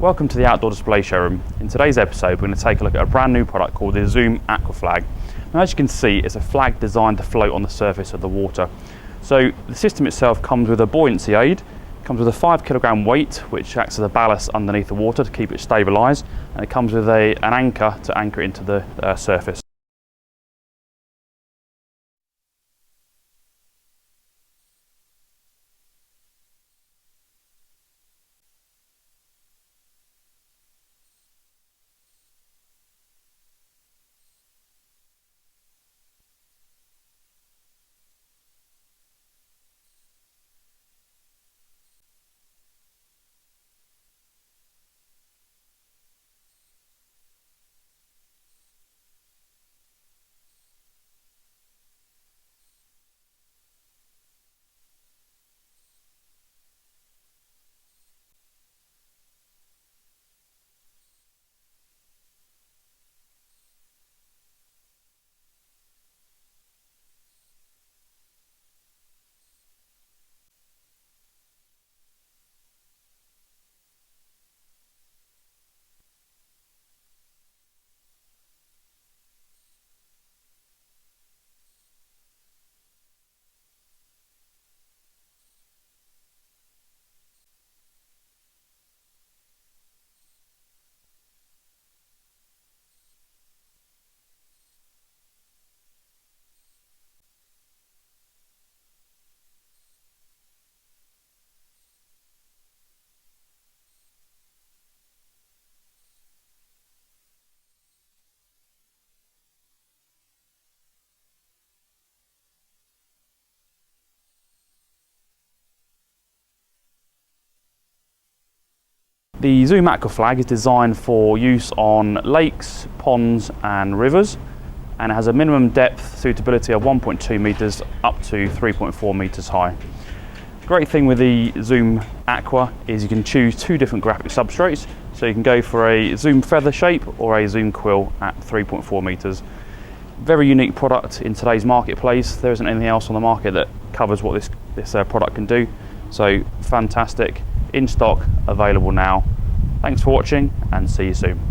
Welcome to the Outdoor Display Showroom. In today's episode we're going to take a look at a brand new product called the Zoom Aqua Flag. Now, as you can see, it's a flag designed to float on the surface of the water. So the system itself comes with a buoyancy aid, comes with a 5 kilogram weight which acts as a ballast underneath the water to keep it stabilised, and it comes with an anchor to anchor it into the surface. The Zoom Aqua Flag is designed for use on lakes, ponds and rivers, and it has a minimum depth suitability of 1.2 metres up to 3.4 metres high. The great thing with the Zoom Aqua is you can choose two different graphic substrates, so you can go for a Zoom feather shape or a Zoom quill at 3.4 metres. Very unique product in today's marketplace. There isn't anything else on the market that covers what this product can do, so fantastic. In stock, available now. Thanks for watching and see you soon.